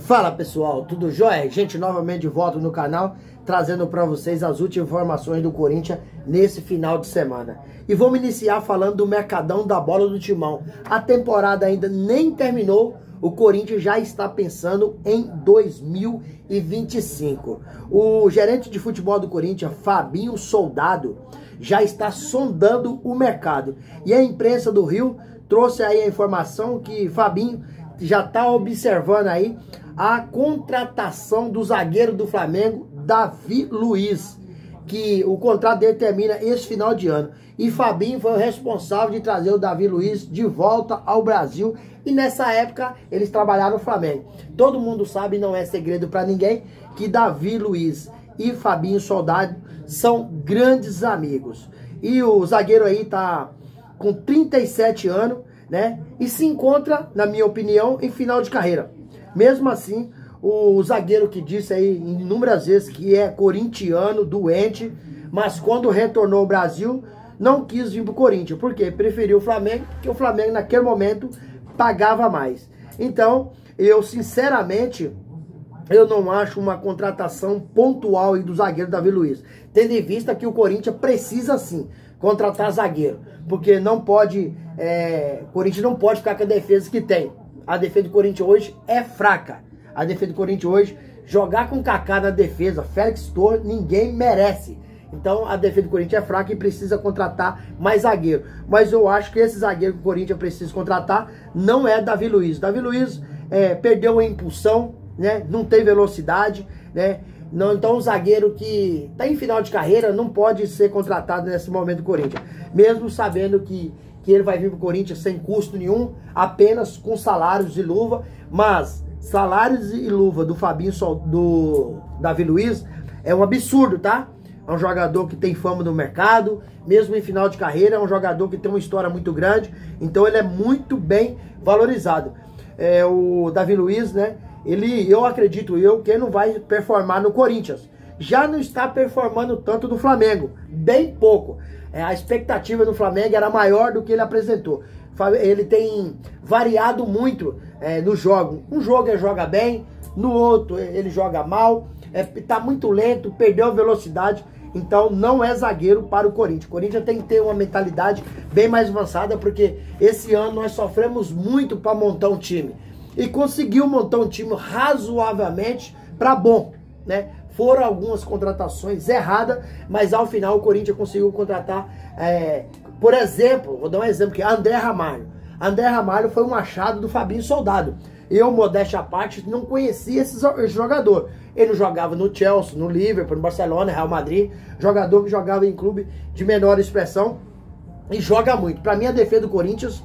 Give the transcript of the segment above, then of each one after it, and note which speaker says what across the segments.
Speaker 1: Fala pessoal, tudo jóia? Gente, novamente de volta no canal, trazendo para vocês as últimas informações do Corinthians nesse final de semana. E vamos iniciar falando do mercadão da bola do Timão. A temporada ainda nem terminou, o Corinthians já está pensando em 2025. O gerente de futebol do Corinthians, Fabinho Soldado, já está sondando o mercado. E a imprensa do Rio trouxe aí a informação que Fabinho já está observando aí a contratação do zagueiro do Flamengo, Davi Luiz, que o contrato dele termina esse final de ano. E Fabinho foi o responsável de trazer o Davi Luiz de volta ao Brasil. E nessa época eles trabalharam no Flamengo. Todo mundo sabe, não é segredo para ninguém, que Davi Luiz e Fabinho Soldado são grandes amigos. E o zagueiro aí tá com 37 anos, né? E se encontra, na minha opinião, em final de carreira. Mesmo assim, o zagueiro que disse aí inúmeras vezes que é corintiano, doente, mas quando retornou ao Brasil, não quis vir pro Corinthians. Por quê? Preferiu o Flamengo, porque o Flamengo naquele momento pagava mais. Então, eu sinceramente, eu não acho uma contratação pontual aí do zagueiro Davi Luiz. Tendo em vista que o Corinthians precisa sim contratar zagueiro. Porque não pode, o Corinthians não pode ficar com a defesa que tem. A defesa do Corinthians hoje é fraca. A defesa do Corinthians hoje, jogar com Kaká na defesa, Félix Torres, ninguém merece. Então a defesa do Corinthians é fraca e precisa contratar mais zagueiro. Mas eu acho que esse zagueiro que o Corinthians precisa contratar não é Davi Luiz. Davi Luiz perdeu a impulsão, né? Não tem velocidade, né? Não, então um zagueiro que está em final de carreira não pode ser contratado nesse momento do Corinthians. Mesmo sabendo que ele vai vir para o Corinthians sem custo nenhum, apenas com salários e luva. Mas salários e luva do Fabinho, do Davi Luiz, é um absurdo, tá? É um jogador que tem fama no mercado, mesmo em final de carreira, é um jogador que tem uma história muito grande, então ele é muito bem valorizado. O Davi Luiz, né? Eu acredito que ele não vai performar no Corinthians. Já não está performando tanto no Flamengo, bem pouco. A expectativa do Flamengo era maior do que ele apresentou. Ele tem variado muito no jogo. Um jogo ele joga bem, no outro ele joga mal. Está muito lento, perdeu a velocidade. Então não é zagueiro para o Corinthians. O Corinthians tem que ter uma mentalidade bem mais avançada, porque esse ano nós sofremos muito para montar um time. E conseguiu montar um time razoavelmente para bom, né? Foram algumas contratações erradas, mas ao final o Corinthians conseguiu contratar, por exemplo, vou dar um exemplo aqui, André Ramalho. André Ramalho foi um achado do Fabinho Soldado. Eu, modéstia à parte, não conhecia esse jogador. Ele não jogava no Chelsea, no Liverpool, no Barcelona, Real Madrid. Jogador que jogava em clube de menor expressão e joga muito. Para mim, a defesa do Corinthians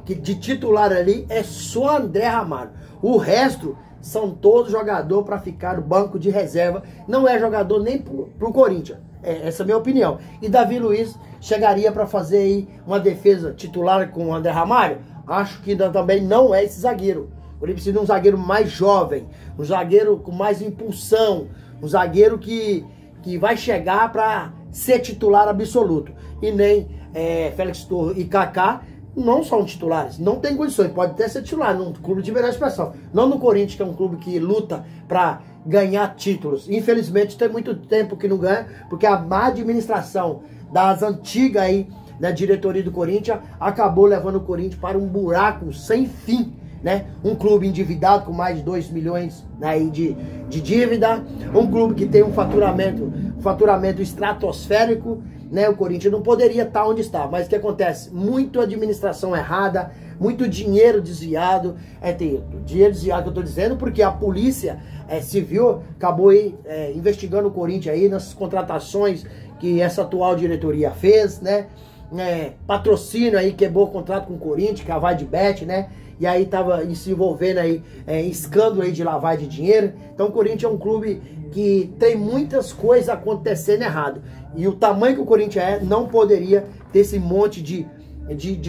Speaker 1: que de titular ali é só André Ramalho. O resto são todos jogadores para ficar no banco de reserva. Não é jogador nem pro Corinthians. Essa é a minha opinião. E Davi Luiz chegaria para fazer aí uma defesa titular com o André Ramalho? Acho que também não é esse zagueiro. Ele precisa de um zagueiro mais jovem, um zagueiro com mais impulsão, um zagueiro que vai chegar para ser titular absoluto. E nem Félix Torres e Kaká não são titulares, não tem condições, pode até ser titular num clube de menor expressão, não no Corinthians, que é um clube que luta para ganhar títulos. Infelizmente tem muito tempo que não ganha, porque a má administração das antigas aí, da diretoria do Corinthians, acabou levando o Corinthians para um buraco sem fim, né? Um clube endividado com mais de 2 milhões aí de dívida, um clube que tem um faturamento estratosférico, né? O Corinthians não poderia estar onde está, mas o que acontece? Muita administração errada, muito dinheiro desviado. Dinheiro desviado que eu estou dizendo porque a polícia civil acabou aí, investigando o Corinthians aí nas contratações que essa atual diretoria fez, né? Patrocínio aí, quebrou o contrato com o Corinthians, que é a Vaidbet, né? E aí tava se envolvendo aí em escândalo aí de lavagem de dinheiro. Então o Corinthians é um clube que tem muitas coisas acontecendo errado. E o tamanho que o Corinthians não poderia ter esse monte de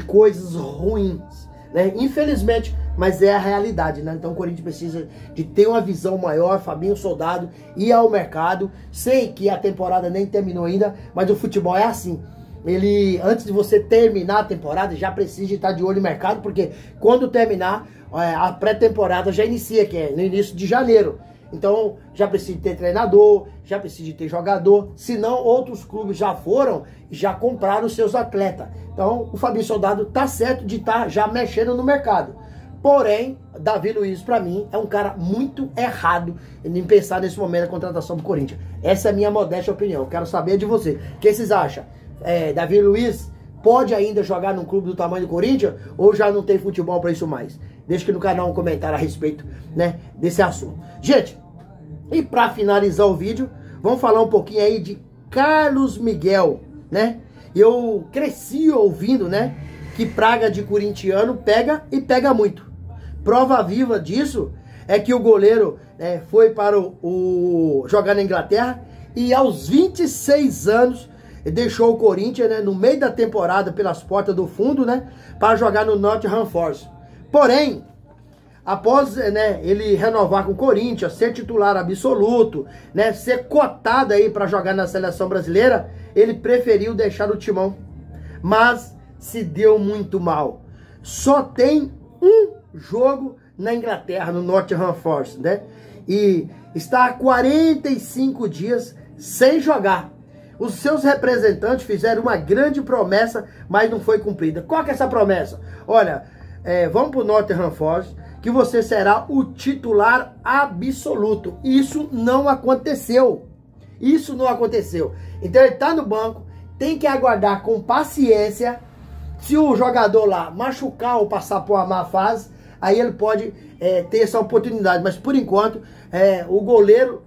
Speaker 1: coisas ruins, né? Infelizmente, mas é a realidade, né? Então o Corinthians precisa de ter uma visão maior. Fabinho Soldado ir ao mercado. Sei que a temporada nem terminou ainda, mas o futebol é assim. Ele, antes de você terminar a temporada, já precisa estar de olho no mercado, porque quando terminar, a pré-temporada já inicia, que é no início de janeiro. Então, já precisa de ter treinador, já precisa de ter jogador, senão outros clubes já foram e já compraram os seus atletas. Então, o Fabinho Soldado tá certo de estar já mexendo no mercado. Porém, Davi Luiz, para mim, é um cara muito errado em pensar nesse momento a contratação do Corinthians. Essa é a minha modesta opinião. Eu quero saber de você. O que vocês acham? Davi Luiz pode ainda jogar num clube do tamanho do Corinthians ou já não tem futebol para isso mais? Deixa aqui no canal um comentário a respeito, né, desse assunto. Gente, e para finalizar o vídeo, vamos falar um pouquinho aí de Carlos Miguel, né? Eu cresci ouvindo, né, que praga de corintiano pega e pega muito. Prova viva disso é que o goleiro foi para jogar na Inglaterra e aos 26 anos deixou o Corinthians, né, no meio da temporada pelas portas do fundo, né, para jogar no Nottingham Forest. Porém, após, né, ele renovar com o Corinthians, ser titular absoluto, né, ser cotado aí para jogar na seleção brasileira, ele preferiu deixar o timão. Mas se deu muito mal. Só tem um jogo na Inglaterra, no Nottingham Forest, né? E está há 45 dias sem jogar. Os seus representantes fizeram uma grande promessa, mas não foi cumprida. Qual que é essa promessa? Olha, vamos para o Nottingham Forest, que você será o titular absoluto. Isso não aconteceu. Isso não aconteceu. Então ele está no banco, tem que aguardar com paciência. Se o jogador lá machucar ou passar por uma má fase, aí ele pode ter essa oportunidade. Mas por enquanto, o goleiro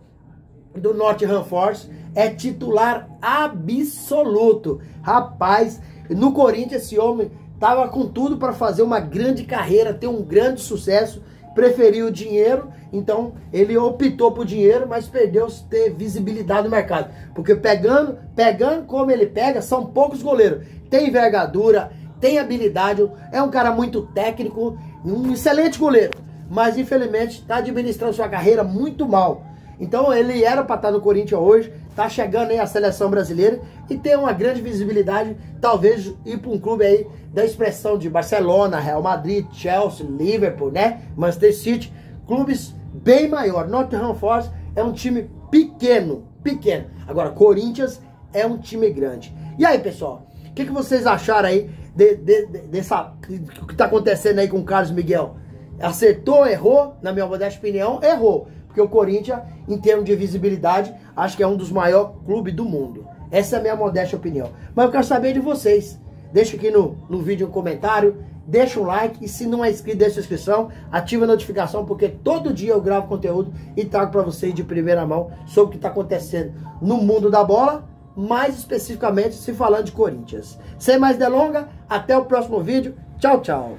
Speaker 1: do Nottingham Forest é titular absoluto. Rapaz, no Corinthians esse homem estava com tudo para fazer uma grande carreira, ter um grande sucesso. Preferiu o dinheiro, então ele optou por dinheiro, mas perdeu ter visibilidade no mercado. Porque pegando como ele pega, são poucos goleiros. Tem envergadura, tem habilidade, é um cara muito técnico, um excelente goleiro. Mas infelizmente está administrando sua carreira muito mal. Então ele era para estar no Corinthians hoje, está chegando aí a seleção brasileira e tem uma grande visibilidade, talvez ir para um clube aí da expressão de Barcelona, Real Madrid, Chelsea, Liverpool, né? Manchester City, clubes bem maiores. Nottingham Forest é um time pequeno. Agora, Corinthians é um time grande. E aí, pessoal, o que vocês acharam aí dessa que está acontecendo aí com o Carlos Miguel? Acertou, errou? Na minha modesta opinião, errou. Porque o Corinthians, em termos de visibilidade, acho que é um dos maiores clubes do mundo. Essa é a minha modesta opinião. Mas eu quero saber de vocês. Deixa aqui no vídeo um comentário, deixa um like e se não é inscrito, deixa a inscrição, ativa a notificação, porque todo dia eu gravo conteúdo e trago para vocês de primeira mão sobre o que está acontecendo no mundo da bola, mais especificamente se falando de Corinthians. Sem mais delongas, até o próximo vídeo. Tchau, tchau.